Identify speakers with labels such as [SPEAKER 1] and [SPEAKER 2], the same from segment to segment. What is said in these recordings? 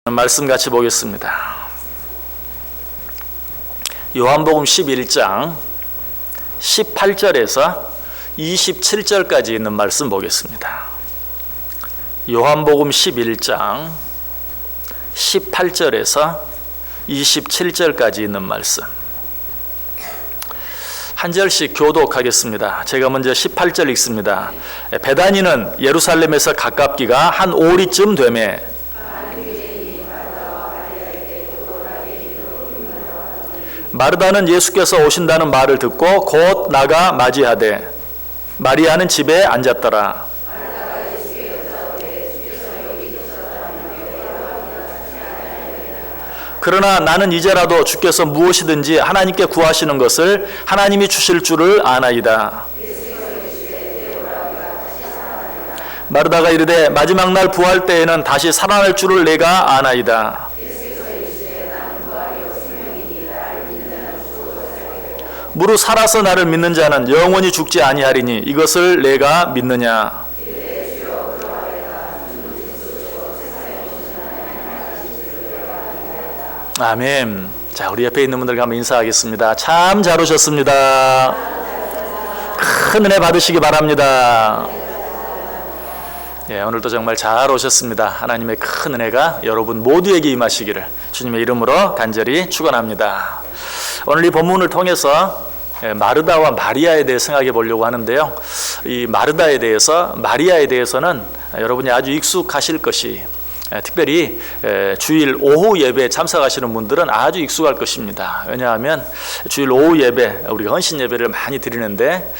[SPEAKER 1] 말씀 같이 보겠습니다. 요한복음 11장 18절에서 27절까지 있는 말씀 보겠습니다. 요한복음 11장 18절에서 27절까지 있는 말씀. 한 절씩 교독하겠습니다. 제가 먼저 18절 읽습니다. 베다니는 예루살렘에서 가깝기가 한 오리쯤 되매 마르다는 예수께서 오신다는 말을 듣고 곧 나가 맞이하되 마리아는 집에 앉았더라. 그러나 나는 이제라도 주께서 무엇이든지 하나님께 구하시는 것을 하나님이 주실 줄을 아나이다. 마르다가 이르되 마지막 날 부활 때에는 다시 살아날 줄을 내가 아나이다. 무릇 살아서 나를 믿는 자는 영원히 죽지 아니하리니 이것을 내가 믿느냐. 아멘. 자, 우리 옆에 있는 분들과 한번 인사하겠습니다. 참 잘 오셨습니다. 큰 은혜 받으시기 바랍니다. 예, 오늘도 정말 잘 오셨습니다. 하나님의 큰 은혜가 여러분 모두에게 임하시기를 주님의 이름으로 간절히 축원합니다. 오늘 이 본문을 통해서 마르다와 마리아에 대해 생각해 보려고 하는데요. 이 마르다에 대해서, 마리아에 대해서는 여러분이 아주 익숙하실 것이, 특별히 주일 오후 예배에 참석하시는 분들은 아주 익숙할 것입니다. 왜냐하면 주일 오후 예배, 우리가 헌신 예배를 많이 드리는데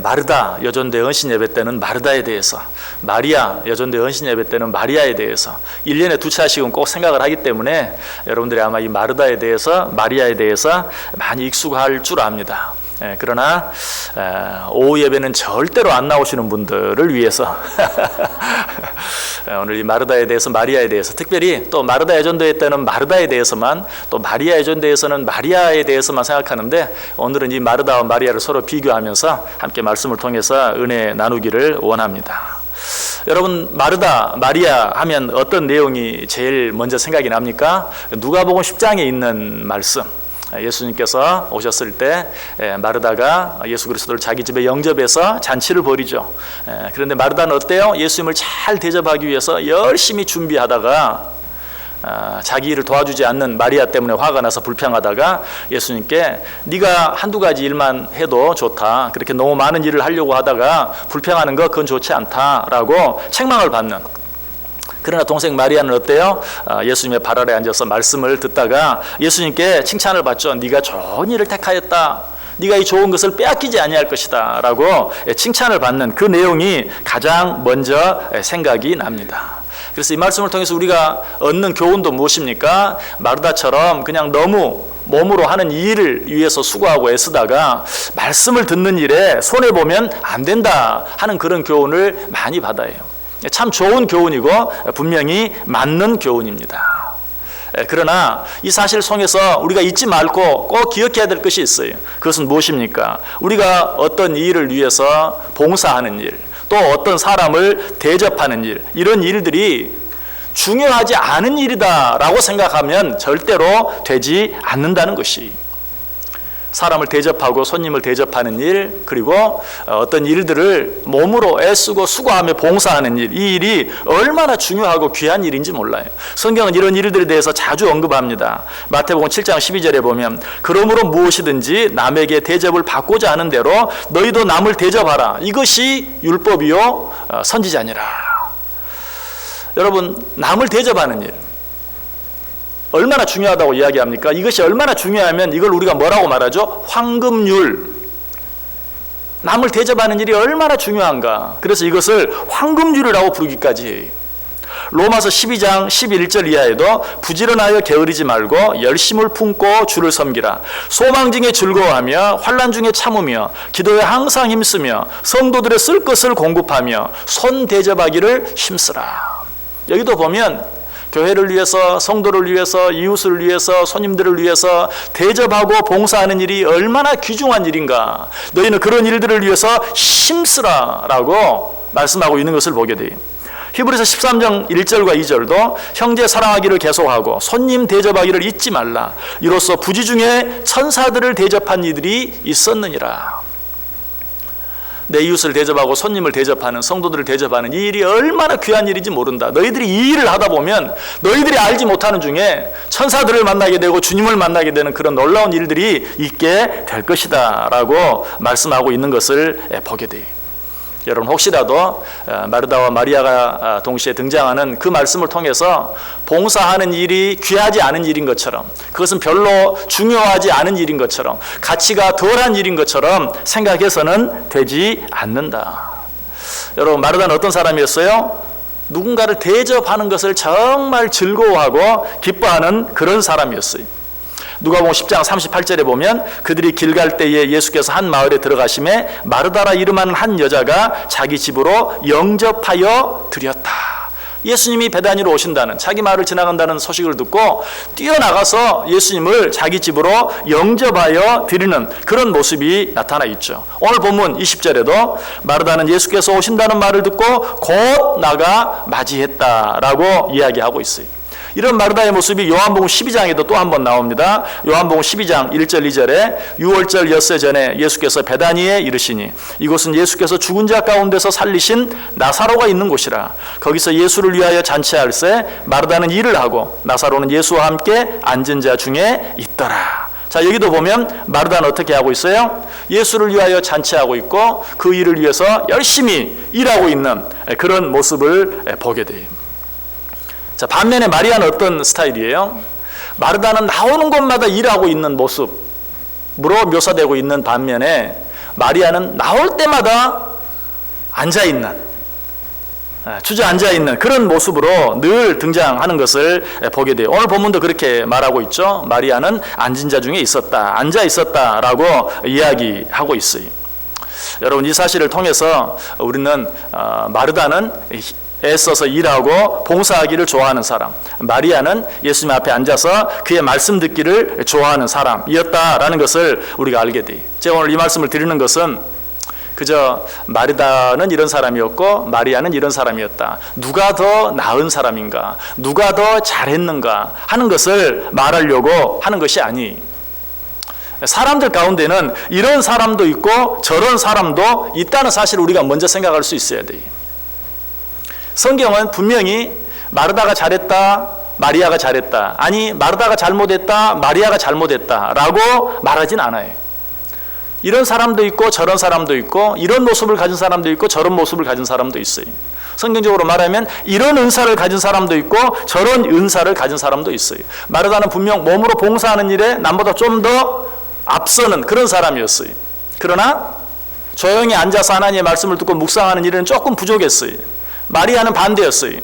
[SPEAKER 1] 마르다 여존대 헌신 예배 때는 마르다에 대해서, 마리아 여존대 헌신 예배 때는 마리아에 대해서 1년에 두 차씩은 꼭 생각을 하기 때문에 여러분들이 아마 이 마르다에 대해서, 마리아에 대해서 많이 익숙할 줄 압니다. 그러나 오후 예배는 절대로 안 나오시는 분들을 위해서 오늘 이 마르다에 대해서, 마리아에 대해서, 특별히 또 마르다 예전도회 때는 마르다에 대해서만, 또 마리아 예전도에서는 마리아에 대해서만 생각하는데 오늘은 이 마르다와 마리아를 서로 비교하면서 함께 말씀을 통해서 은혜 나누기를 원합니다. 여러분, 마르다, 마리아 하면 어떤 내용이 제일 먼저 생각이 납니까? 누가복음 10장에 있는 말씀. 예수님께서 오셨을 때 마르다가 예수 그리스도를 자기 집에 영접해서 잔치를 벌이죠. 그런데 마르다는 어때요? 예수님을 잘 대접하기 위해서 열심히 준비하다가 자기 일을 도와주지 않는 마리아 때문에 화가 나서 불평하다가 예수님께 네가 한두 가지 일만 해도 좋다, 그렇게 너무 많은 일을 하려고 하다가 불평하는 거 그건 좋지 않다라고 책망을 받는. 그러나 동생 마리아는 어때요? 예수님의 발 아래 앉아서 말씀을 듣다가 예수님께 칭찬을 받죠. 네가 좋은 일을 택하였다. 네가 이 좋은 것을 빼앗기지 아니할 것이다 라고 칭찬을 받는 그 내용이 가장 먼저 생각이 납니다. 그래서 이 말씀을 통해서 우리가 얻는 교훈도 무엇입니까? 마르다처럼 그냥 너무 몸으로 하는 이 일을 위해서 수고하고 애쓰다가 말씀을 듣는 일에 손해보면 안 된다 하는 그런 교훈을 많이 받아요. 참 좋은 교훈이고 분명히 맞는 교훈입니다. 그러나 이 사실 속에서 우리가 잊지 말고 꼭 기억해야 될 것이 있어요. 그것은 무엇입니까? 우리가 어떤 일을 위해서 봉사하는 일, 또 어떤 사람을 대접하는 일, 이런 일들이 중요하지 않은 일이다라고 생각하면 절대로 되지 않는다는 것이, 사람을 대접하고 손님을 대접하는 일, 그리고 어떤 일들을 몸으로 애쓰고 수고하며 봉사하는 일, 이 일이 얼마나 중요하고 귀한 일인지 몰라요. 성경은 이런 일들에 대해서 자주 언급합니다. 마태복음 7장 12절에 보면 그러므로 무엇이든지 남에게 대접을 받고자 하는 대로 너희도 남을 대접하라. 이것이 율법이요 선지자니라. 여러분, 남을 대접하는 일 얼마나 중요하다고 이야기합니까? 이것이 얼마나 중요하면 이걸 우리가 뭐라고 말하죠? 황금률. 남을 대접하는 일이 얼마나 중요한가. 그래서 이것을 황금률이라고 부르기까지 해요. 로마서 12장 11절 이하에도 부지런하여 게으르지 말고 열심을 품고 주를 섬기라. 소망 중에 즐거워하며 환난 중에 참으며 기도에 항상 힘쓰며 성도들의 쓸 것을 공급하며 손 대접하기를 힘쓰라. 여기도 보면 교회를 위해서, 성도를 위해서, 이웃을 위해서, 손님들을 위해서 대접하고 봉사하는 일이 얼마나 귀중한 일인가. 너희는 그런 일들을 위해서 힘쓰라 라고 말씀하고 있는 것을 보게 돼요. 히브리서 13장 1절과 2절도 형제 사랑하기를 계속하고 손님 대접하기를 잊지 말라. 이로써 부지 중에 천사들을 대접한 이들이 있었느니라. 내 이웃을 대접하고 손님을 대접하는, 성도들을 대접하는 이 일이 얼마나 귀한 일인지 모른다. 너희들이 이 일을 하다 보면 너희들이 알지 못하는 중에 천사들을 만나게 되고 주님을 만나게 되는 그런 놀라운 일들이 있게 될 것이다 라고 말씀하고 있는 것을 보게 돼요. 여러분, 혹시라도 마르다와 마리아가 동시에 등장하는 그 말씀을 통해서 봉사하는 일이 귀하지 않은 일인 것처럼, 그것은 별로 중요하지 않은 일인 것처럼, 가치가 덜한 일인 것처럼 생각해서는 되지 않는다. 여러분, 마르다는 어떤 사람이었어요? 누군가를 대접하는 것을 정말 즐거워하고 기뻐하는 그런 사람이었어요. 누가복음 10장 38절에 보면 그들이 길 갈 때에 예수께서 한 마을에 들어가심에 마르다라 이름하는 한 여자가 자기 집으로 영접하여 드렸다. 예수님이 베다니로 오신다는, 자기 마을을 지나간다는 소식을 듣고 뛰어나가서 예수님을 자기 집으로 영접하여 드리는 그런 모습이 나타나 있죠. 오늘 본문 20절에도 마르다는 예수께서 오신다는 말을 듣고 곧 나가 맞이했다라고 이야기하고 있어요. 이런 마르다의 모습이 요한복음 12장에도 또 한 번 나옵니다. 요한복음 12장 1절 2절에 6월절 엿새 전에 예수께서 베다니에 이르시니 이곳은 예수께서 죽은 자 가운데서 살리신 나사로가 있는 곳이라. 거기서 예수를 위하여 잔치할세 마르다는 일을 하고 나사로는 예수와 함께 앉은 자 중에 있더라. 자, 여기도 보면 마르다는 어떻게 하고 있어요? 예수를 위하여 잔치하고 있고 그 일을 위해서 열심히 일하고 있는 그런 모습을 보게 돼요. 자, 반면에 마리아는 어떤 스타일이에요? 마르다는 나오는 곳마다 일하고 있는 모습으로 묘사되고 있는 반면에 마리아는 나올 때마다 앉아있는, 주저앉아있는 그런 모습으로 늘 등장하는 것을 보게 돼요. 오늘 본문도 그렇게 말하고 있죠. 마리아는 앉은 자 중에 있었다, 앉아있었다라고 이야기하고 있어요. 여러분, 이 사실을 통해서 우리는 마르다는 애써서 일하고 봉사하기를 좋아하는 사람, 마리아는 예수님 앞에 앉아서 그의 말씀 듣기를 좋아하는 사람이었다라는 것을 우리가 알게 돼요. 제가 오늘 이 말씀을 드리는 것은 그저 마르다는 이런 사람이었고 마리아는 이런 사람이었다, 누가 더 나은 사람인가, 누가 더 잘했는가 하는 것을 말하려고 하는 것이 아니에요. 사람들 가운데는 이런 사람도 있고 저런 사람도 있다는 사실을 우리가 먼저 생각할 수 있어야 돼요. 성경은 분명히 마르다가 잘했다, 마리아가 잘했다, 아니 마르다가 잘못했다, 마리아가 잘못했다 라고 말하진 않아요. 이런 사람도 있고 저런 사람도 있고, 이런 모습을 가진 사람도 있고 저런 모습을 가진 사람도 있어요. 성경적으로 말하면 이런 은사를 가진 사람도 있고 저런 은사를 가진 사람도 있어요. 마르다는 분명 몸으로 봉사하는 일에 남보다 좀 더 앞서는 그런 사람이었어요. 그러나 조용히 앉아서 하나님의 말씀을 듣고 묵상하는 일은 조금 부족했어요. 마리아는 반대였어요.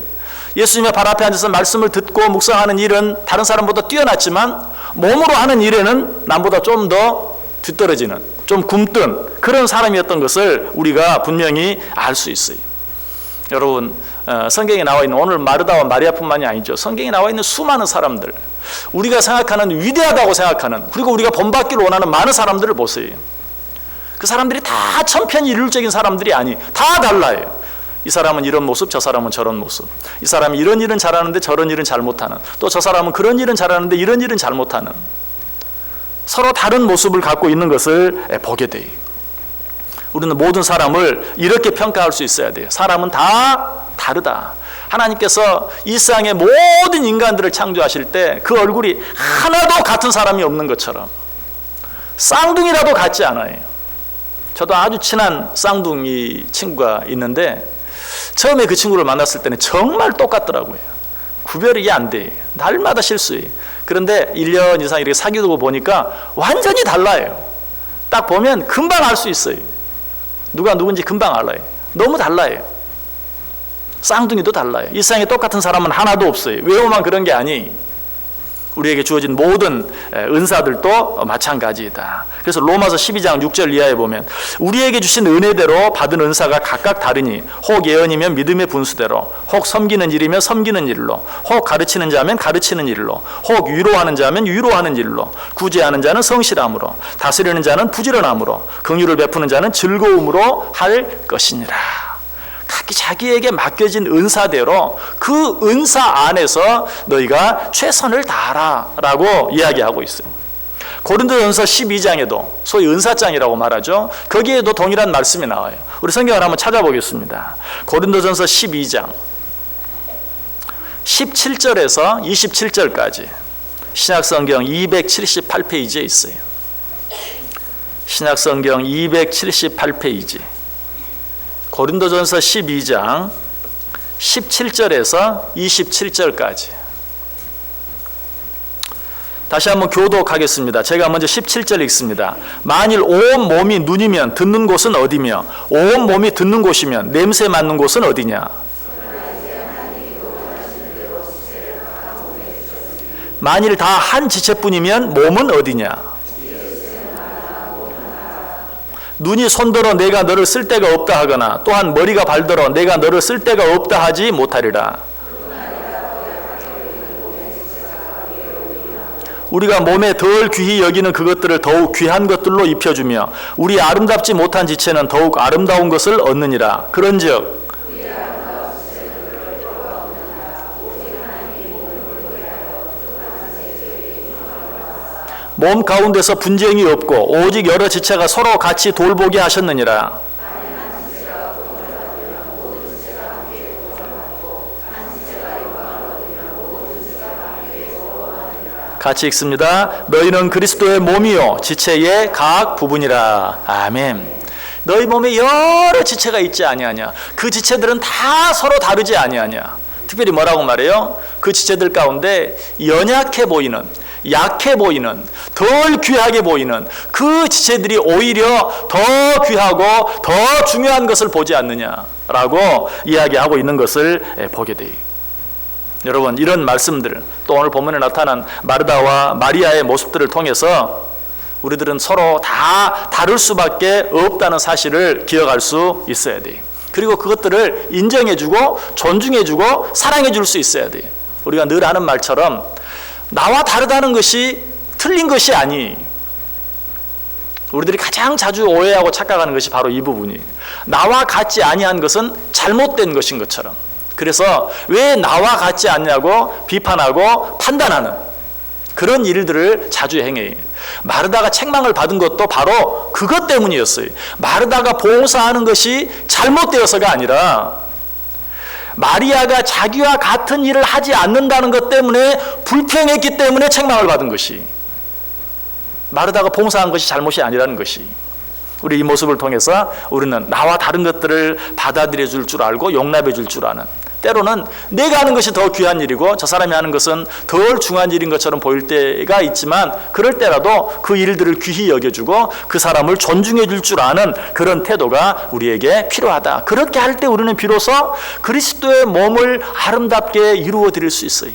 [SPEAKER 1] 예수님의 발 앞에 앉아서 말씀을 듣고 묵상하는 일은 다른 사람보다 뛰어났지만 몸으로 하는 일에는 남보다 좀 더 뒤떨어지는, 좀 굼뜬 그런 사람이었던 것을 우리가 분명히 알 수 있어요. 여러분, 성경에 나와 있는 오늘 마르다와 마리아뿐만이 아니죠. 성경에 나와 있는 수많은 사람들, 우리가 생각하는 위대하다고 생각하는, 그리고 우리가 본받기를 원하는 많은 사람들을 보세요. 그 사람들이 다 천편일률적인 사람들이 아니, 다 달라요. 이 사람은 이런 모습, 저 사람은 저런 모습. 이 사람이 이런 일은 잘하는데 저런 일은 잘 못하는, 또 저 사람은 그런 일은 잘하는데 이런 일은 잘 못하는, 서로 다른 모습을 갖고 있는 것을 보게 돼요. 우리는 모든 사람을 이렇게 평가할 수 있어야 돼요. 사람은 다 다르다. 하나님께서 이 세상의 모든 인간들을 창조하실 때 그 얼굴이 하나도 같은 사람이 없는 것처럼 쌍둥이라도 같지 않아요. 저도 아주 친한 쌍둥이 친구가 있는데 처음에 그 친구를 만났을 때는 정말 똑같더라고요. 구별이 안 돼요. 날마다 실수해요. 그런데 1년 이상 이렇게 사귀고 보니까 완전히 달라요. 딱 보면 금방 알 수 있어요. 누가 누군지 금방 알아요. 너무 달라요. 쌍둥이도 달라요. 이 세상에 똑같은 사람은 하나도 없어요. 외모만 그런 게 아니, 우리에게 주어진 모든 은사들도 마찬가지이다. 그래서 로마서 12장 6절 이하에 보면 우리에게 주신 은혜대로 받은 은사가 각각 다르니 혹 예언이면 믿음의 분수대로, 혹 섬기는 일이면 섬기는 일로, 혹 가르치는 자면 가르치는 일로, 혹 위로하는 자면 위로하는 일로, 구제하는 자는 성실함으로, 다스리는 자는 부지런함으로, 긍휼을 베푸는 자는 즐거움으로 할 것이니라. 각기 자기에게 맡겨진 은사대로 그 은사 안에서 너희가 최선을 다하라라고 이야기하고 있어요. 고린도전서 12장에도 소위 은사장이라고 말하죠. 거기에도 동일한 말씀이 나와요. 우리 성경을 한번 찾아보겠습니다. 고린도전서 12장 17절에서 27절까지 신약성경 278페이지에 있어요. 신약성경 278페이지 고린도전서 12장 17절에서 27절까지 다시 한번 교독하겠습니다. 제가 먼저 17절 읽습니다. 만일 온 몸이 눈이면 듣는 곳은 어디며 온 몸이 듣는 곳이면 냄새 맡는 곳은 어디냐? 만일 다 한 지체뿐이면 몸은 어디냐? 눈이 손들어 내가 너를 쓸 데가 없다 하거나 또한 머리가 발들어 내가 너를 쓸 데가 없다 하지 못하리라. 우리가 몸에 덜 귀히 여기는 그것들을 더욱 귀한 것들로 입혀주며 우리 아름답지 못한 지체는 더욱 아름다운 것을 얻느니라. 그런즉 몸 가운데서 분쟁이 없고 오직 여러 지체가 서로 같이 돌보게 하셨느니라. 같이 읽습니다. 너희는 그리스도의 몸이요 지체의 각 부분이라. 아멘. 너희 몸에 여러 지체가 있지 아니하냐. 그 지체들은 다 서로 다르지 아니하냐. 특별히 뭐라고 말해요? 그 지체들 가운데 연약해 보이는, 약해 보이는, 덜 귀하게 보이는 그 지체들이 오히려 더 귀하고 더 중요한 것을 보지 않느냐라고 이야기하고 있는 것을 보게 돼요. 여러분, 이런 말씀들, 또 오늘 본문에 나타난 마르다와 마리아의 모습들을 통해서 우리들은 서로 다 다를 수밖에 없다는 사실을 기억할 수 있어야 돼요. 그리고 그것들을 인정해주고 존중해주고 사랑해줄 수 있어야 돼요. 우리가 늘 하는 말처럼 나와 다르다는 것이 틀린 것이 아니. 우리들이 가장 자주 오해하고 착각하는 것이 바로 이 부분이에요. 나와 같지 아니한 것은 잘못된 것인 것처럼. 그래서 왜 나와 같지 않냐고 비판하고 판단하는 그런 일들을 자주 행해요. 마르다가 책망을 받은 것도 바로 그것 때문이었어요. 마르다가 봉사하는 것이 잘못되어서가 아니라 마리아가 자기와 같은 일을 하지 않는다는 것 때문에 불평했기 때문에 책망을 받은 것이, 마르다가 봉사한 것이 잘못이 아니라는 것이. 우리 이 모습을 통해서 우리는 나와 다른 것들을 받아들여 줄 줄 알고 용납해 줄 줄 아는, 때로는 내가 하는 것이 더 귀한 일이고 저 사람이 하는 것은 덜 중요한 일인 것처럼 보일 때가 있지만 그럴 때라도 그 일들을 귀히 여겨주고 그 사람을 존중해 줄 줄 아는 그런 태도가 우리에게 필요하다. 그렇게 할 때 우리는 비로소 그리스도의 몸을 아름답게 이루어 드릴 수 있어요.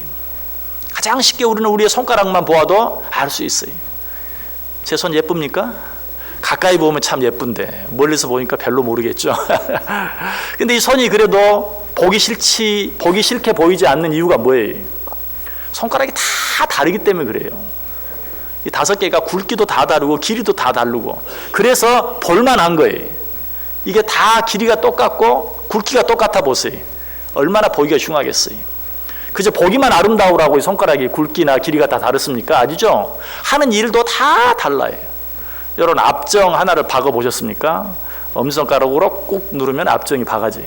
[SPEAKER 1] 가장 쉽게 우리는 우리의 손가락만 보아도 알 수 있어요. 제 손 예쁩니까? 가까이 보면 참 예쁜데 멀리서 보니까 별로 모르겠죠. 근데 이 손이 그래도 보기 싫게 보이지 않는 이유가 뭐예요? 손가락이 다 다르기 때문에 그래요. 이 5개가 굵기도 다 다르고 길이도 다 다르고 그래서 볼만한 거예요. 이게 다 길이가 똑같고 굵기가 똑같아 보세요. 얼마나 보기가 흉하겠어요. 그저 보기만 아름다우라고 이 손가락이 굵기나 길이가 다 다르습니까? 아니죠. 하는 일도 다 달라요. 여러분, 압정 하나를 박아 보셨습니까? 엄지손가락으로 꾹 누르면 압정이 박아지.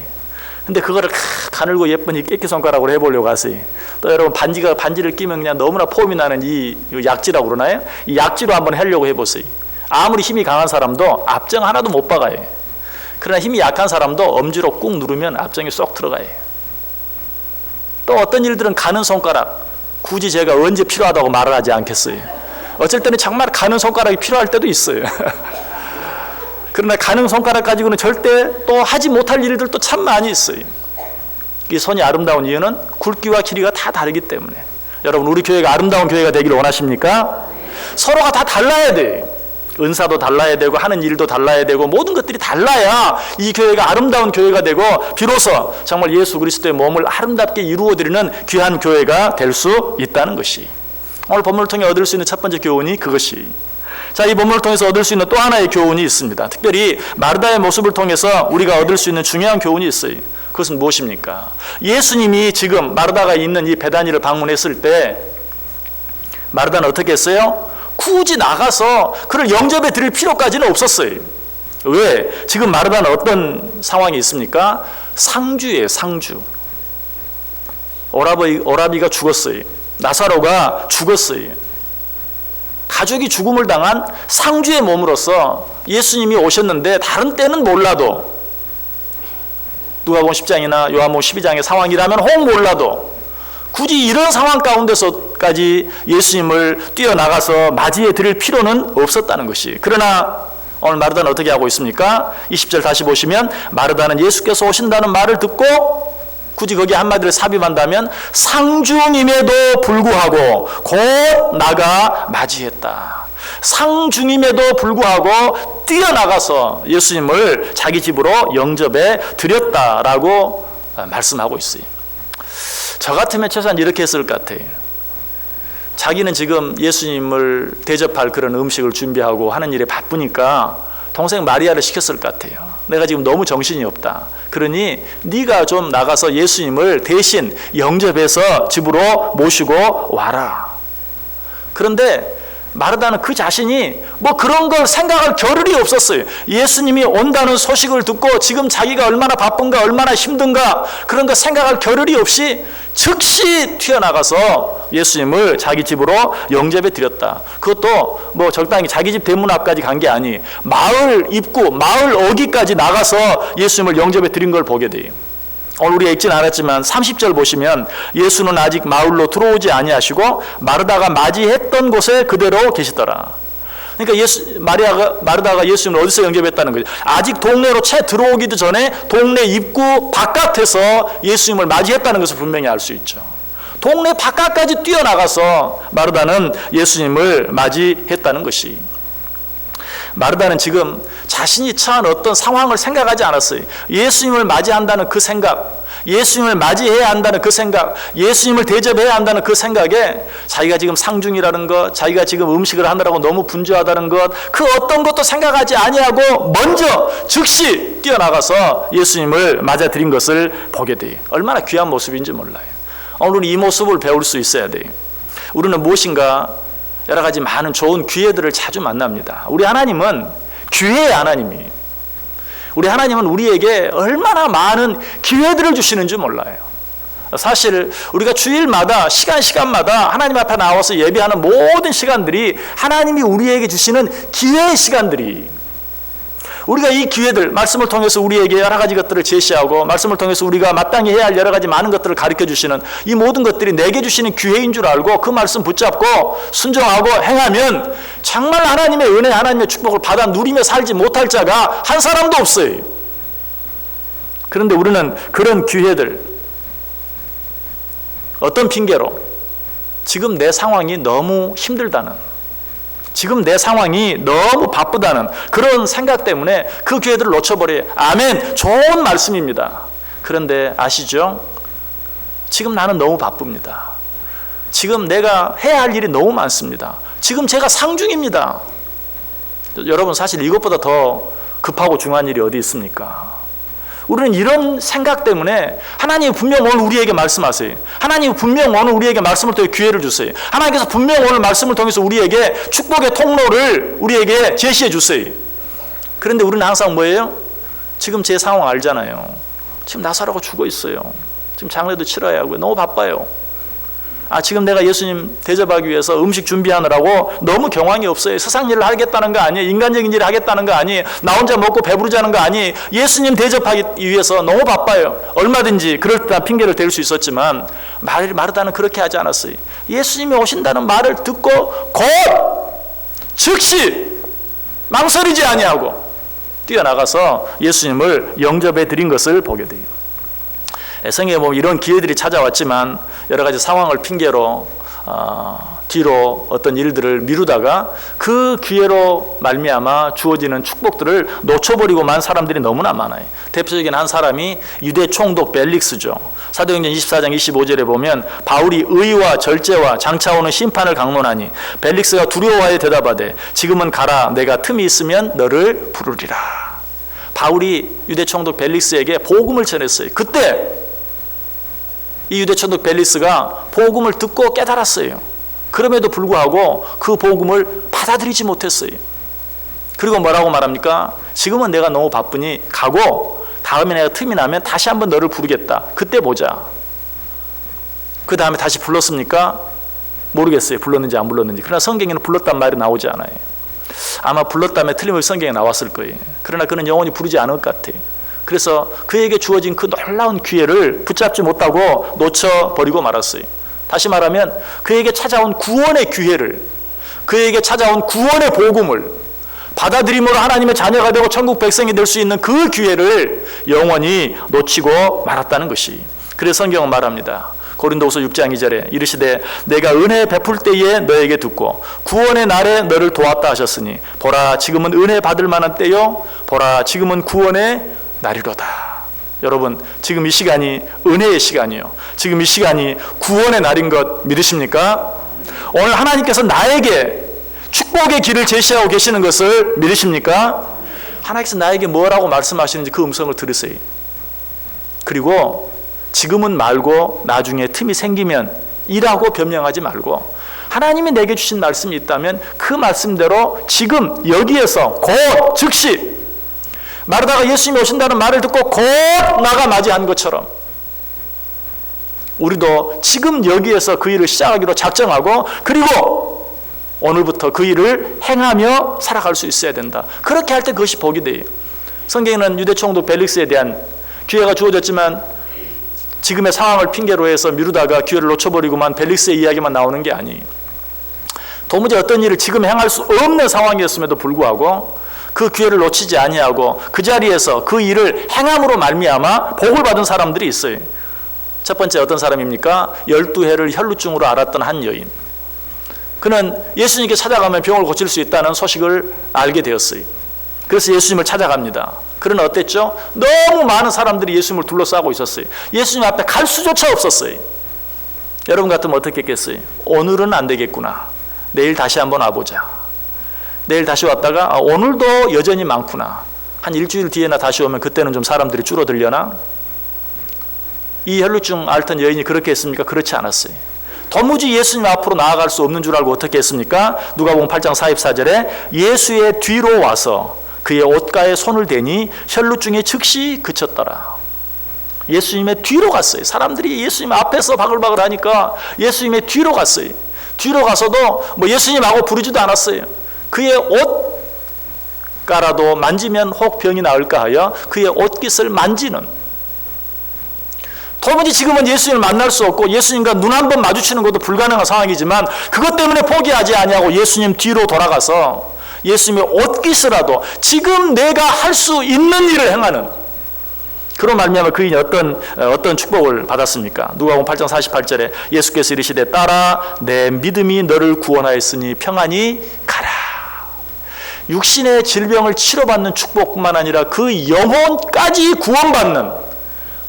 [SPEAKER 1] 근데 그거를 가늘고 예쁜 이 깨끼 손가락으로 해보려고 하세요. 또 여러분, 반지를 끼면 그냥 너무나 폼이 나는 이 약지라고 그러나요? 이 약지로 한번 하려고 해보세요. 아무리 힘이 강한 사람도 압정 하나도 못 박아요. 그러나 힘이 약한 사람도 엄지로 꾹 누르면 압정이 쏙 들어가요. 또 어떤 일들은 가는 손가락, 굳이 제가 언제 필요하다고 말을 하지 않겠어요. 어쩔 때는 정말 가는 손가락이 필요할 때도 있어요. 그러나 가는 손가락 가지고는 절대 또 하지 못할 일들도 참 많이 있어요. 이 손이 아름다운 이유는 굵기와 길이가 다 다르기 때문에. 여러분, 우리 교회가 아름다운 교회가 되기를 원하십니까? 서로가 다 달라야 돼. 은사도 달라야 되고 하는 일도 달라야 되고 모든 것들이 달라야 이 교회가 아름다운 교회가 되고 비로소 정말 예수 그리스도의 몸을 아름답게 이루어드리는 귀한 교회가 될 수 있다는 것이, 오늘 본문을 통해 얻을 수 있는 첫 번째 교훈이 그것이, 자, 이 본문을 통해서 얻을 수 있는 또 하나의 교훈이 있습니다. 특별히 마르다의 모습을 통해서 우리가 얻을 수 있는 중요한 교훈이 있어요. 그것은 무엇입니까? 예수님이 지금 마르다가 있는 이 베다니를 방문했을 때 마르다는 어떻게 했어요? 굳이 나가서 그를 영접해 드릴 필요까지는 없었어요. 왜? 지금 마르다는 어떤 상황이 있습니까? 상주예요, 상주. 오라비가 죽었어요. 나사로가 죽었어요. 가족이 죽음을 당한 상주의 몸으로서 예수님이 오셨는데 다른 때는 몰라도 누가복음 10장이나 요한복음 12장의 상황이라면 혹 몰라도 굳이 이런 상황 가운데서까지 예수님을 뛰어나가서 맞이해 드릴 필요는 없었다는 것이. 그러나 오늘 마르다는 어떻게 하고 있습니까? 20절 다시 보시면 마르다는 예수께서 오신다는 말을 듣고 굳이 거기에 한마디를 삽입한다면 상중임에도 불구하고 곧 나가 맞이했다. 상중임에도 불구하고 뛰어나가서 예수님을 자기 집으로 영접해 드렸다라고 말씀하고 있어요. 저 같으면 최소한 이렇게 했을 것 같아요. 자기는 지금 예수님을 대접할 그런 음식을 준비하고 하는 일에 바쁘니까 동생 마리아를 시켰을 것 같아요. 내가 지금 너무 정신이 없다. 그러니 네가 좀 나가서 예수님을 대신 영접해서 집으로 모시고 와라. 그런데 마르다는 그 자신이 뭐 그런 걸 생각할 겨를이 없었어요. 예수님이 온다는 소식을 듣고 지금 자기가 얼마나 바쁜가 얼마나 힘든가 그런 거 생각할 겨를이 없이 즉시 튀어나가서 예수님을 자기 집으로 영접해 드렸다. 그것도 뭐 적당히 자기 집 대문 앞까지 간 게 아니 마을 입구 마을 어귀까지 나가서 예수님을 영접해 드린 걸 보게 돼요. 오늘 우리가 읽진 않았지만 30절 보시면 예수는 아직 마을로 들어오지 아니하시고 마르다가 맞이했던 곳에 그대로 계시더라. 그러니까 마르다가 예수님을 어디서 영접했다는 거죠? 아직 동네로 채 들어오기도 전에 동네 입구 바깥에서 예수님을 맞이했다는 것을 분명히 알 수 있죠. 동네 바깥까지 뛰어나가서 마르다는 예수님을 맞이했다는 것이. 마르다는 지금 자신이 처한 어떤 상황을 생각하지 않았어요. 예수님을 맞이한다는 그 생각, 예수님을 맞이해야 한다는 그 생각, 예수님을 대접해야 한다는 그 생각에 자기가 지금 상중이라는 것, 자기가 지금 음식을 하느라고 너무 분주하다는 것, 그 어떤 것도 생각하지 아니하고 먼저 즉시 뛰어나가서 예수님을 맞아들인 것을 보게 돼요. 얼마나 귀한 모습인지 몰라요. 오늘은 이 모습을 배울 수 있어야 돼요. 우리는 무엇인가 여러 가지 많은 좋은 기회들을 자주 만납니다. 우리 하나님은 기회의 하나님이에요. 우리 하나님은 우리에게 얼마나 많은 기회들을 주시는지 몰라요. 사실 우리가 주일마다 시간마다 하나님 앞에 나와서 예배하는 모든 시간들이 하나님이 우리에게 주시는 기회의 시간들이, 우리가 이 기회들, 말씀을 통해서 우리에게 여러 가지 것들을 제시하고 말씀을 통해서 우리가 마땅히 해야 할 여러 가지 많은 것들을 가르쳐 주시는 이 모든 것들이 내게 주시는 기회인 줄 알고 그 말씀 붙잡고 순종하고 행하면 정말 하나님의 은혜, 하나님의 축복을 받아 누리며 살지 못할 자가 한 사람도 없어요. 그런데 우리는 그런 기회들, 어떤 핑계로 지금 내 상황이 너무 힘들다는, 지금 내 상황이 너무 바쁘다는 그런 생각 때문에 그 기회들을 놓쳐버려요. 아멘. 좋은 말씀입니다. 그런데 아시죠? 지금 나는 너무 바쁩니다. 지금 내가 해야 할 일이 너무 많습니다. 지금 제가 상중입니다. 여러분, 사실 이것보다 더 급하고 중요한 일이 어디 있습니까? 우리는 이런 생각 때문에 하나님이 분명 오늘 우리에게 말씀하세요. 하나님이 분명 오늘 우리에게 말씀을 통해 기회를 주세요. 하나님께서 분명 오늘 말씀을 통해서 우리에게 축복의 통로를 우리에게 제시해 주세요. 그런데 우리는 항상 뭐예요? 지금 제 상황 알잖아요. 지금 나사로가 죽어 있어요. 지금 장례도 치러야 하고요. 너무 바빠요. 지금 내가 예수님 대접하기 위해서 음식 준비하느라고 너무 경황이 없어요. 세상 일을 하겠다는 거 아니에요. 인간적인 일을 하겠다는 거 아니에요. 나 혼자 먹고 배부르자는 거 아니에요. 예수님 대접하기 위해서 너무 바빠요. 얼마든지 그럴 듯한 핑계를 댈 수 있었지만 마르다는 그렇게 하지 않았어요. 예수님이 오신다는 말을 듣고 곧 즉시 망설이지 아니하고 뛰어나가서 예수님을 영접해 드린 것을 보게 돼요. 성경에 보면 이런 기회들이 찾아왔지만 여러 가지 상황을 핑계로 뒤로 어떤 일들을 미루다가 그 기회로 말미암아 주어지는 축복들을 놓쳐버리고 만 사람들이 너무나 많아요. 대표적인 한 사람이 유대 총독 벨릭스죠. 사도행전 24장 25절에 보면 바울이 의와 절제와 장차 오는 심판을 강론하니 벨릭스가 두려워하여 대답하되 지금은 가라, 내가 틈이 있으면 너를 부르리라. 바울이 유대 총독 벨릭스에게 복음을 전했어요. 그때 이 유대 총독 벨릭스가 복음을 듣고 깨달았어요. 그럼에도 불구하고 그 복음을 받아들이지 못했어요. 그리고 뭐라고 말합니까? 지금은 내가 너무 바쁘니 가고 다음에 내가 틈이 나면 다시 한번 너를 부르겠다. 그때 보자. 그 다음에 다시 불렀습니까? 모르겠어요. 불렀는지 안 불렀는지. 그러나 성경에는 불렀단 말이 나오지 않아요. 아마 불렀다면 틀림없이 성경에 나왔을 거예요. 그러나 그는 영원히 부르지 않을 것 같아요. 그래서 그에게 주어진 그 놀라운 기회를 붙잡지 못하고 놓쳐버리고 말았어요. 다시 말하면 그에게 찾아온 구원의 기회를, 그에게 찾아온 구원의 복음을 받아들임으로 하나님의 자녀가 되고 천국 백성이 될 수 있는 그 기회를 영원히 놓치고 말았다는 것이. 그래서 성경은 말합니다. 고린도후서 6장 2절에 이르시되 내가 은혜 베풀 때에 너에게 듣고 구원의 날에 너를 도왔다 하셨으니 보라 지금은 은혜 받을 만한 때요 보라 지금은 구원의 날이로다. 여러분, 지금 이 시간이 은혜의 시간이요, 지금 이 시간이 구원의 날인 것 믿으십니까? 오늘 하나님께서 나에게 축복의 길을 제시하고 계시는 것을 믿으십니까? 하나님께서 나에게 뭐라고 말씀하시는지 그 음성을 들으세요. 그리고 지금은 말고 나중에 틈이 생기면 이라고 변명하지 말고 하나님이 내게 주신 말씀이 있다면 그 말씀대로 지금 여기에서 곧 즉시, 마르다가 예수님이 오신다는 말을 듣고 곧 나가 맞이한 것처럼 우리도 지금 여기에서 그 일을 시작하기로 작정하고 그리고 오늘부터 그 일을 행하며 살아갈 수 있어야 된다. 그렇게 할 때 그것이 복이 돼요. 성경에는 유대 총독 벨릭스에 대한 기회가 주어졌지만 지금의 상황을 핑계로 해서 미루다가 기회를 놓쳐버리고만 벨릭스의 이야기만 나오는 게 아니에요. 도무지 어떤 일을 지금 행할 수 없는 상황이었음에도 불구하고 그 기회를 놓치지 아니하고 그 자리에서 그 일을 행함으로 말미암아 복을 받은 사람들이 있어요. 첫 번째 어떤 사람입니까? 12해를 혈루증으로 앓았던 한 여인. 그는 예수님께 찾아가면 병을 고칠 수 있다는 소식을 알게 되었어요. 그래서 예수님을 찾아갑니다. 그러나 어땠죠? 너무 많은 사람들이 예수님을 둘러싸고 있었어요. 예수님 앞에 갈 수조차 없었어요. 여러분 같으면 어떻게 했겠어요? 오늘은 안 되겠구나. 내일 다시 한번 와보자. 내일 다시 왔다가 오늘도 여전히 많구나. 한 일주일 뒤에나 다시 오면 그때는 좀 사람들이 줄어들려나? 이 혈루증 앓던 여인이 그렇게 했습니까? 그렇지 않았어요. 도무지 예수님 앞으로 나아갈 수 없는 줄 알고 어떻게 했습니까? 누가복음 8장 44절에 예수의 뒤로 와서 그의 옷가에 손을 대니 혈루증이 즉시 그쳤더라. 예수님의 뒤로 갔어요. 사람들이 예수님 앞에서 바글바글 하니까 예수님의 뒤로 갔어요. 뒤로 가서도 뭐 예수님하고 부르지도 않았어요. 그의 옷가라도 만지면 혹 병이 나을까 하여 그의 옷깃을 만지는, 도무지 지금은 예수님을 만날 수 없고 예수님과 눈 한 번 마주치는 것도 불가능한 상황이지만 그것 때문에 포기하지 아니하고 예수님 뒤로 돌아가서 예수님의 옷깃이라도 지금 내가 할 수 있는 일을 행하는, 그런 말미암아 그인이 어떤 축복을 받았습니까? 누가복음 8장 48절에 예수께서 이르시되 따라 내 믿음이 너를 구원하였으니 평안히 가라. 육신의 질병을 치료받는 축복뿐만 아니라 그 영혼까지 구원받는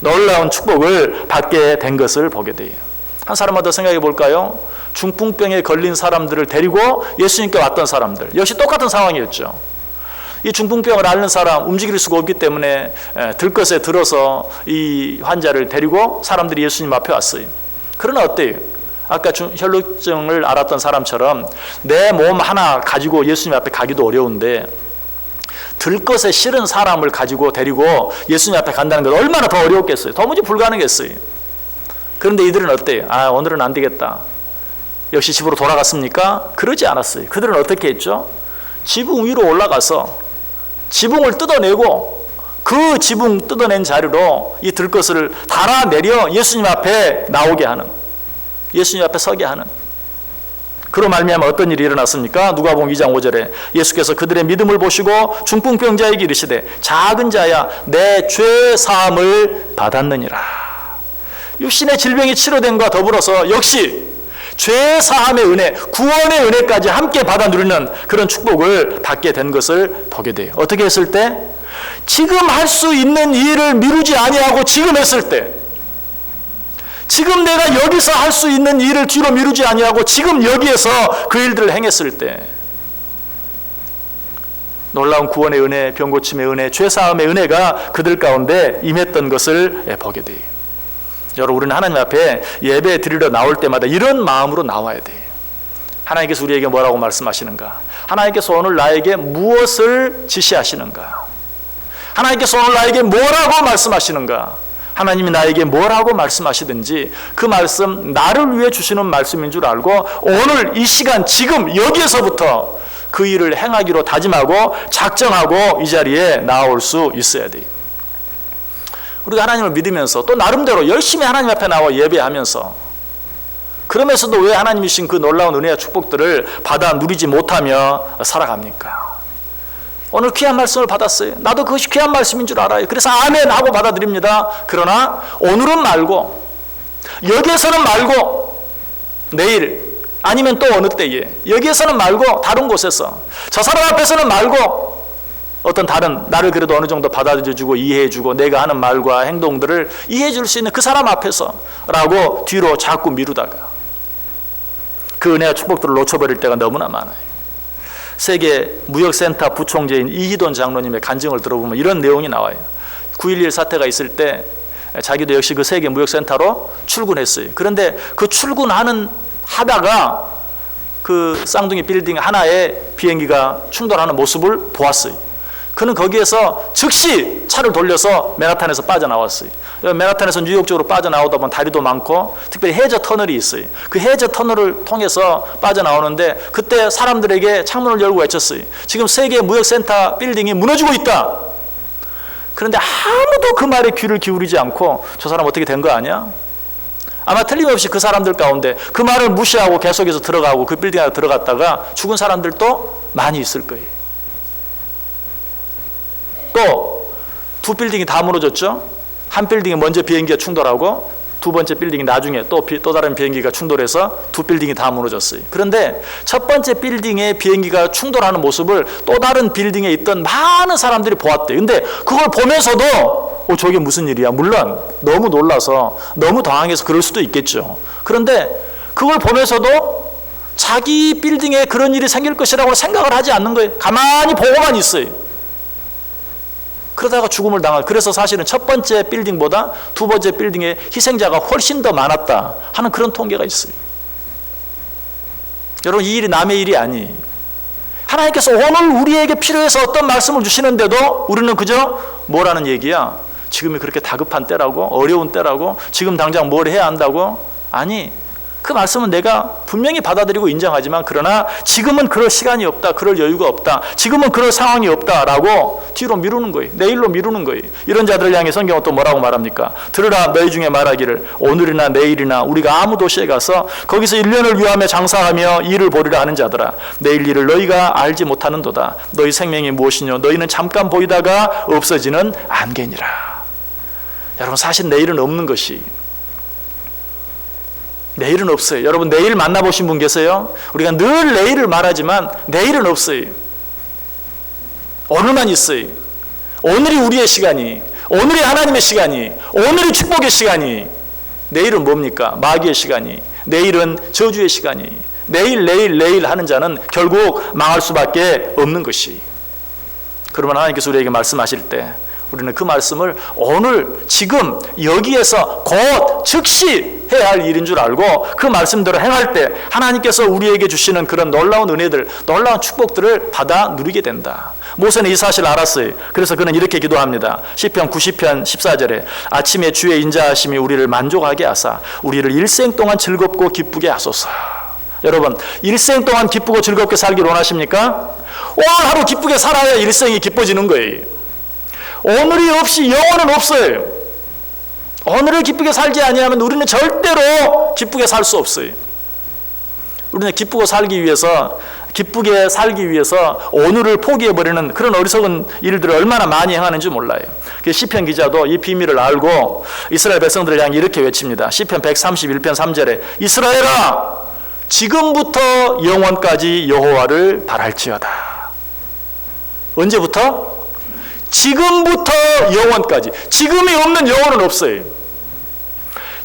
[SPEAKER 1] 놀라운 축복을 받게 된 것을 보게 돼요. 한 사람마다 생각해 볼까요? 중풍병에 걸린 사람들을 데리고 예수님께 왔던 사람들, 역시 똑같은 상황이었죠. 이 중풍병을 앓는 사람, 움직일 수가 없기 때문에 들것에 들어서 이 환자를 데리고 사람들이 예수님 앞에 왔어요. 그러나 어때요? 아까 혈루증을 앓았던 사람처럼 내 몸 하나 가지고 예수님 앞에 가기도 어려운데 들것에 실은 사람을 가지고 데리고 예수님 앞에 간다는 건 얼마나 더 어려웠겠어요. 도무지 불가능했어요. 그런데 이들은 어때요? 오늘은 안 되겠다. 역시 집으로 돌아갔습니까? 그러지 않았어요. 그들은 어떻게 했죠? 지붕 위로 올라가서 지붕을 뜯어내고 그 지붕 뜯어낸 자리로 이 들것을 달아내려 예수님 앞에 나오게 하는, 예수님 앞에 서게 하는, 그로 말미암아 어떤 일이 일어났습니까? 누가복음 2장 5절에 예수께서 그들의 믿음을 보시고 중풍병자에게 이르시되 작은 자야 내 죄 사함을 받았느니라. 육신의 질병이 치료됨과 더불어서 역시 죄 사함의 은혜, 구원의 은혜까지 함께 받아 누리는 그런 축복을 받게 된 것을 보게 돼요. 어떻게 했을 때? 지금 할 수 있는 일을 미루지 아니하고 지금 했을 때, 지금 내가 여기서 할 수 있는 일을 뒤로 미루지 아니하고 지금 여기에서 그 일들을 행했을 때 놀라운 구원의 은혜, 병고침의 은혜, 죄사함의 은혜가 그들 가운데 임했던 것을 보게 돼요. 여러분, 우리는 하나님 앞에 예배 드리러 나올 때마다 이런 마음으로 나와야 돼요. 하나님께서 우리에게 뭐라고 말씀하시는가? 하나님께서 오늘 나에게 무엇을 지시하시는가? 하나님께서 오늘 나에게 뭐라고 말씀하시는가? 하나님이 나에게 뭐라고 말씀하시든지 그 말씀 나를 위해 주시는 말씀인 줄 알고 오늘 이 시간 지금 여기에서부터 그 일을 행하기로 다짐하고 작정하고 이 자리에 나올 수 있어야 돼요. 우리가 하나님을 믿으면서 또 나름대로 열심히 하나님 앞에 나와 예배하면서 그러면서도 왜 하나님이 주신 그 놀라운 은혜와 축복들을 받아 누리지 못하며 살아갑니까? 오늘 귀한 말씀을 받았어요. 나도 그것이 귀한 말씀인 줄 알아요. 그래서 아멘 하고 받아들입니다. 그러나 오늘은 말고, 여기에서는 말고, 내일 아니면 또 어느 때에, 여기에서는 말고 다른 곳에서, 저 사람 앞에서는 말고 어떤 다른, 나를 그래도 어느 정도 받아들여주고 이해해주고 내가 하는 말과 행동들을 이해해줄 수 있는 그 사람 앞에서 라고 뒤로 자꾸 미루다가 그 은혜와 축복들을 놓쳐버릴 때가 너무나 많아요. 세계 무역센터 부총재인 이희돈 장로님의 간증을 들어보면 이런 내용이 나와요. 9.11 사태가 있을 때 자기도 역시 그 세계 무역센터로 출근했어요. 그런데 그 하다가 그 쌍둥이 빌딩 하나에 비행기가 충돌하는 모습을 보았어요. 그는 거기에서 즉시 차를 돌려서 맨하탄에서 빠져나왔어요. 맨하탄에서 뉴욕 쪽으로 빠져나오다 보면 다리도 많고 특별히 해저 터널이 있어요. 그 해저 터널을 통해서 빠져나오는데 그때 사람들에게 창문을 열고 외쳤어요. 지금 세계 무역센터 빌딩이 무너지고 있다. 그런데 아무도 그 말에 귀를 기울이지 않고 저 사람 어떻게 된 거 아니야? 아마 틀림없이 그 사람들 가운데 그 말을 무시하고 계속해서 들어가고 그 빌딩 안에 들어갔다가 죽은 사람들도 많이 있을 거예요. 또 두 빌딩이 다 무너졌죠. 한 빌딩이 먼저 비행기가 충돌하고 두 번째 빌딩이 나중에 또 다른 비행기가 충돌해서 두 빌딩이 다 무너졌어요. 그런데 첫 번째 빌딩의 비행기가 충돌하는 모습을 또 다른 빌딩에 있던 많은 사람들이 보았대요. 근데 그걸 보면서도 저게 무슨 일이야? 물론 너무 놀라서 너무 당황해서 그럴 수도 있겠죠. 그런데 그걸 보면서도 자기 빌딩에 그런 일이 생길 것이라고 생각을 하지 않는 거예요. 가만히 보고만 있어요. 그러다가 죽음을 당하고, 그래서 사실은 첫 번째 빌딩보다 두 번째 빌딩의 희생자가 훨씬 더 많았다 하는 그런 통계가 있어요. 여러분, 이 일이 남의 일이 아니에요. 하나님께서 오늘 우리에게 필요해서 어떤 말씀을 주시는데도 우리는 그저 뭐라는 얘기야? 지금이 그렇게 다급한 때라고? 어려운 때라고? 지금 당장 뭘 해야 한다고? 아니, 그 말씀은 내가 분명히 받아들이고 인정하지만 그러나 지금은 그럴 시간이 없다, 그럴 여유가 없다, 지금은 그럴 상황이 없다라고 뒤로 미루는 거예요. 내일로 미루는 거예요. 이런 자들을 향해 성경은 또 뭐라고 말합니까? 들으라, 너희 중에 말하기를 오늘이나 내일이나 우리가 아무 도시에 가서 거기서 1년을 유하며 장사하며 일을 보리라 하는 자들아, 내일 일을 너희가 알지 못하는도다. 너희 생명이 무엇이뇨? 너희는 잠깐 보이다가 없어지는 안개니라. 여러분, 사실 내일은 없는 것이, 내일은 없어요. 여러분, 내일 만나보신 분 계세요? 우리가 늘 내일을 말하지만 내일은 없어요. 오늘만 있어요. 오늘이 우리의 시간이, 오늘이 하나님의 시간이, 오늘이 축복의 시간이. 내일은 뭡니까? 마귀의 시간이, 내일은 저주의 시간이. 내일 하는 자는 결국 망할 수밖에 없는 것이. 그러면 하나님께서 우리에게 말씀하실 때 우리는 그 말씀을 오늘 지금 여기에서 곧 즉시 해야 할 일인 줄 알고 그 말씀대로 행할 때 하나님께서 우리에게 주시는 그런 놀라운 은혜들, 놀라운 축복들을 받아 누리게 된다. 모세는 이 사실을 알았어요. 그래서 그는 이렇게 기도합니다. 시편 90편 14절에 아침에 주의 인자하심이 우리를 만족하게 하사 우리를 일생 동안 즐겁고 기쁘게 하소서. 여러분, 일생 동안 기쁘고 즐겁게 살기를 원하십니까? 오늘 하루 기쁘게 살아야 일생이 기뻐지는 거예요. 오늘이 없이 영원은 없어요. 오늘을 기쁘게 살지 아니하면 우리는 절대로 기쁘게 살 수 없어요. 우리는 기쁘게 살기 위해서 오늘을 포기해버리는 그런 어리석은 일들을 얼마나 많이 행하는지 몰라요. 시편 기자도 이 비밀을 알고 이스라엘 백성들을 향해 이렇게 외칩니다. 시편 131편 3절에 이스라엘아, 지금부터 영원까지 여호와를 바랄지어다. 언제부터? 지금부터 영원까지. 지금이 없는 영원은 없어요.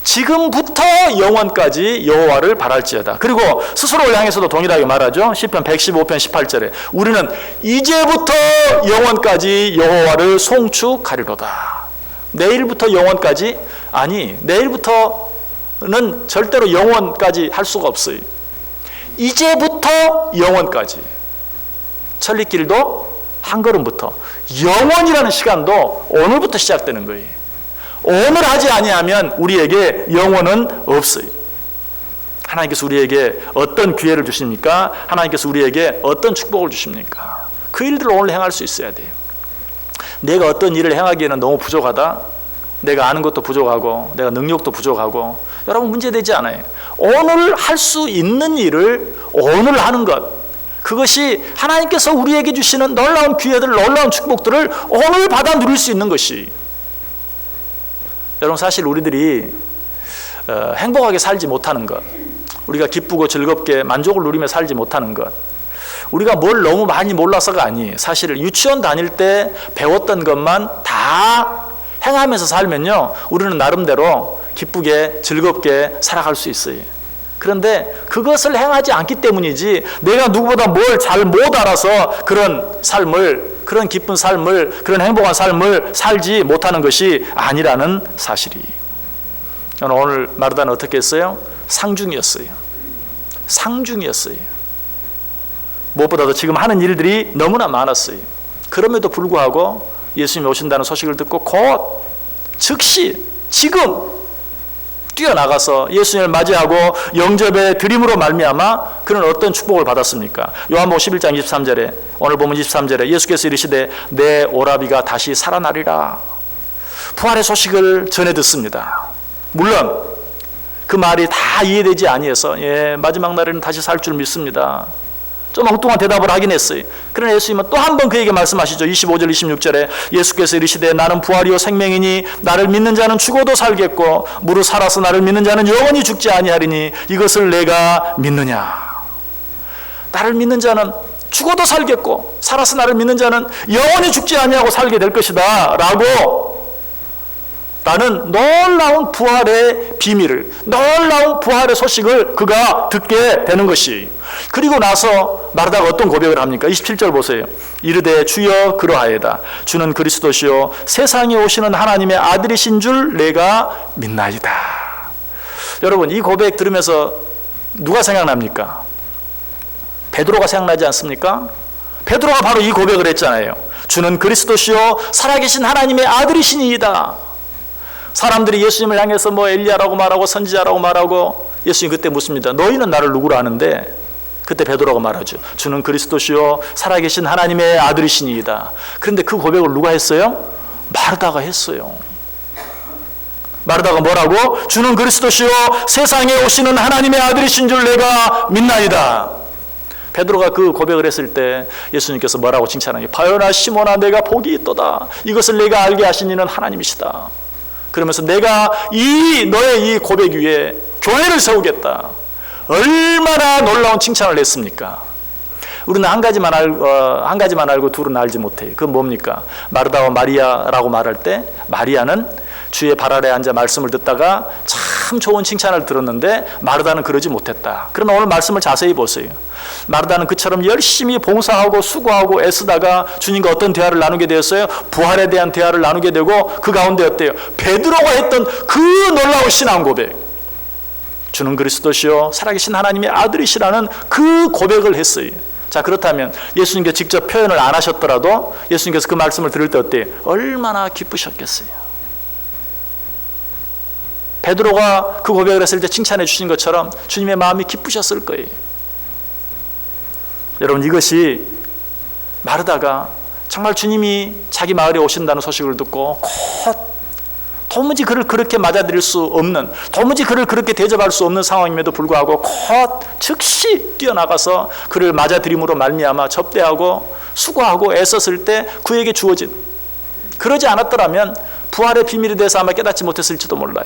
[SPEAKER 1] 지금부터 영원까지 여호와를 바랄지어다. 그리고 스스로를 향해서도 동일하게 말하죠. 시편 115편 18절에 우리는 이제부터 영원까지 여호와를 송축하리로다. 내일부터 영원까지? 아니, 내일부터는 절대로 영원까지 할 수가 없어요. 이제부터 영원까지. 천리길도 한 걸음부터, 영원이라는 시간도 오늘부터 시작되는 거예요. 오늘 하지 아니하면 우리에게 영원은 없어요. 하나님께서 우리에게 어떤 기회를 주십니까? 하나님께서 우리에게 어떤 축복을 주십니까? 그 일들을 오늘 행할 수 있어야 돼요. 내가 어떤 일을 행하기에는 너무 부족하다, 내가 아는 것도 부족하고 내가 능력도 부족하고, 여러분 문제되지 않아요. 오늘 할 수 있는 일을 오늘 하는 것, 그것이 하나님께서 우리에게 주시는 놀라운 기회들, 놀라운 축복들을 오늘 받아 누릴 수 있는 것이. 여러분, 사실 우리들이 행복하게 살지 못하는 것, 우리가 기쁘고 즐겁게 만족을 누리며 살지 못하는 것, 우리가 뭘 너무 많이 몰라서가 아니에요. 사실 유치원 다닐 때 배웠던 것만 다 행하면서 살면요, 우리는 나름대로 기쁘게 즐겁게 살아갈 수 있어요. 그런데 그것을 행하지 않기 때문이지, 내가 누구보다 뭘 잘 못 알아서 그런 삶을, 그런 기쁜 삶을, 그런 행복한 삶을 살지 못하는 것이 아니라는 사실이. 저는 오늘 마르다는 어떻게 했어요? 상중이었어요. 상중이었어요. 무엇보다도 지금 하는 일들이 너무나 많았어요. 그럼에도 불구하고 예수님이 오신다는 소식을 듣고 곧 즉시 지금 뛰어나가서 예수님을 맞이하고 영접의 드림으로 말미암아 그는 어떤 축복을 받았습니까? 요한복음 11장 23절에, 오늘 보면 23절에 예수께서 이르시되 내 오라비가 다시 살아나리라. 부활의 소식을 전해 듣습니다. 물론 그 말이 다 이해되지 아니해서 마지막 날에는 다시 살 줄 믿습니다, 좀 엉뚱한 대답을 하긴 했어요. 그러나 예수님은 또 한 번 그에게 말씀하시죠. 25절 26절에 예수께서 이르시되 나는 부활이요 생명이니 나를 믿는 자는 죽어도 살겠고 무릇 살아서 나를 믿는 자는 영원히 죽지 아니하리니 이것을 내가 믿느냐. 나를 믿는 자는 죽어도 살겠고 살아서 나를 믿는 자는 영원히 죽지 아니하고 살게 될 것이다 라고, 나는 놀라운 부활의 비밀을, 놀라운 부활의 소식을 그가 듣게 되는 것이. 그리고 나서 마르다가 어떤 고백을 합니까? 27절 보세요. 이르되 주여 그러하여다. 주는 그리스도시요 세상에 오시는 하나님의 아들이신 줄 내가 믿나이다. 여러분, 이 고백 들으면서 누가 생각납니까? 베드로가 생각나지 않습니까? 베드로가 바로 이 고백을 했잖아요. 주는 그리스도시요 살아계신 하나님의 아들이시니이다. 사람들이 예수님을 향해서 뭐 엘리야라고 말하고 선지자라고 말하고, 예수님 그때 묻습니다. 너희는 나를 누구로 아는데? 그때 베드로가 말하죠. 주는 그리스도시요 살아계신 하나님의 아들이시니이다. 그런데 그 고백을 누가 했어요? 마르다가 했어요. 마르다가 뭐라고? 주는 그리스도시요 세상에 오시는 하나님의 아들이신 줄 내가 믿나이다. 베드로가 그 고백을 했을 때 예수님께서 뭐라고 칭찬하니? 바요나 시몬아 내가 복이 있도다. 이것을 내가 알게 하신 이는 하나님이시다. 그러면서 내가 너의 이 고백 위에 교회를 세우겠다. 얼마나 놀라운 칭찬을 했습니까? 우리는 한 가지만 알고 둘은 알지 못해요. 그건 뭡니까? 마르다와 마리아라고 말할 때, 마리아는 주의 발 아래 앉아 말씀을 듣다가 참 좋은 칭찬을 들었는데 마르다는 그러지 못했다. 그러나 오늘 말씀을 자세히 보세요. 마르다는 그처럼 열심히 봉사하고 수고하고 애쓰다가 주님과 어떤 대화를 나누게 되었어요? 부활에 대한 대화를 나누게 되고, 그 가운데 어때요? 베드로가 했던 그 놀라운 신앙 고백, 주는 그리스도시요 살아계신 하나님의 아들이시라는 그 고백을 했어요. 자, 그렇다면 예수님께서 직접 표현을 안 하셨더라도 예수님께서 그 말씀을 들을 때 어때요? 얼마나 기쁘셨겠어요. 베드로가 그 고백을 했을 때 칭찬해 주신 것처럼 주님의 마음이 기쁘셨을 거예요. 여러분, 이것이 마르다가 정말 주님이 자기 마을에 오신다는 소식을 듣고 곧 도무지 그를 그렇게 맞아들일 수 없는, 도무지 그를 그렇게 대접할 수 없는 상황임에도 불구하고 곧 즉시 뛰어나가서 그를 맞아들임으로 말미암아 접대하고 수고하고 애썼을 때 그에게 주어진, 그러지 않았더라면 부활의 비밀에 대해서 아마 깨닫지 못했을지도 몰라요.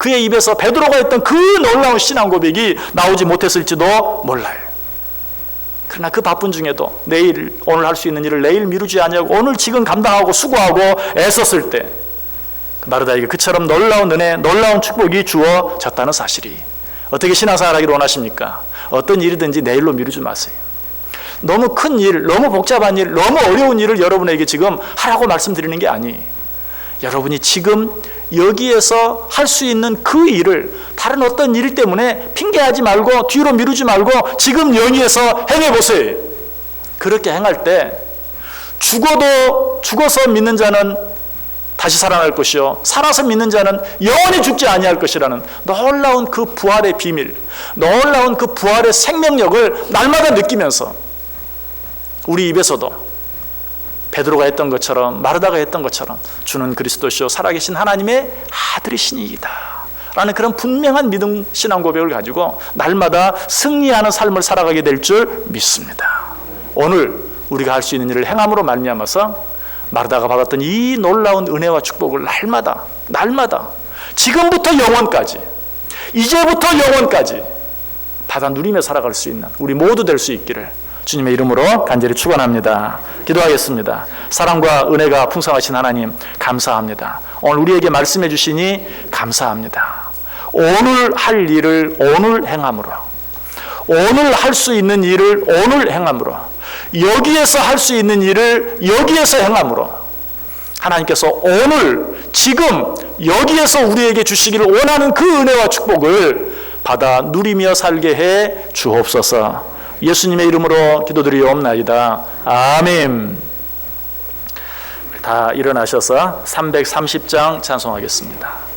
[SPEAKER 1] 그의 입에서 베드로가 했던 그 놀라운 신앙 고백이 나오지 못했을지도 몰라요. 그러나 그 바쁜 중에도 내일 오늘 할 수 있는 일을 내일 미루지 아니하고 오늘 지금 감당하고 수고하고 애썼을 때 마르다에게 그처럼 놀라운 은혜, 놀라운 축복이 주어졌다는 사실이. 어떻게 신앙생활 하기를 원하십니까? 어떤 일이든지 내일로 미루지 마세요. 너무 큰 일, 너무 복잡한 일, 너무 어려운 일을 여러분에게 지금 하라고 말씀드리는 게 아니에요. 여러분이 지금 여기에서 할 수 있는 그 일을 다른 어떤 일 때문에 핑계하지 말고 뒤로 미루지 말고 지금 여기에서 행해보세요. 그렇게 행할 때 죽어서 믿는 자는 다시 살아날 것이요 살아서 믿는 자는 영원히 죽지 아니할 것이라는 놀라운 그 부활의 비밀, 놀라운 그 부활의 생명력을 날마다 느끼면서 우리 입에서도 베드로가 했던 것처럼 마르다가 했던 것처럼 주는 그리스도시요 살아계신 하나님의 아들이시니이다 라는 그런 분명한 믿음 신앙 고백을 가지고 날마다 승리하는 삶을 살아가게 될 줄 믿습니다. 오늘 우리가 할 수 있는 일을 행함으로 말미암아서 마르다가 받았던 이 놀라운 은혜와 축복을 날마다 지금부터 영원까지, 이제부터 영원까지 받아 누리며 살아갈 수 있는 우리 모두 될 수 있기를 주님의 이름으로 간절히 축원합니다. 기도하겠습니다. 사랑과 은혜가 풍성하신 하나님 감사합니다. 오늘 우리에게 말씀해 주시니 감사합니다. 오늘 할 일을 오늘 행함으로, 오늘 할 수 있는 일을 오늘 행함으로, 여기에서 할 수 있는 일을 여기에서 행함으로 하나님께서 오늘 지금 여기에서 우리에게 주시기를 원하는 그 은혜와 축복을 받아 누리며 살게 해 주옵소서. 예수님의 이름으로 기도드리옵나이다. 아멘. 다 일어나셔서 330장 찬송하겠습니다.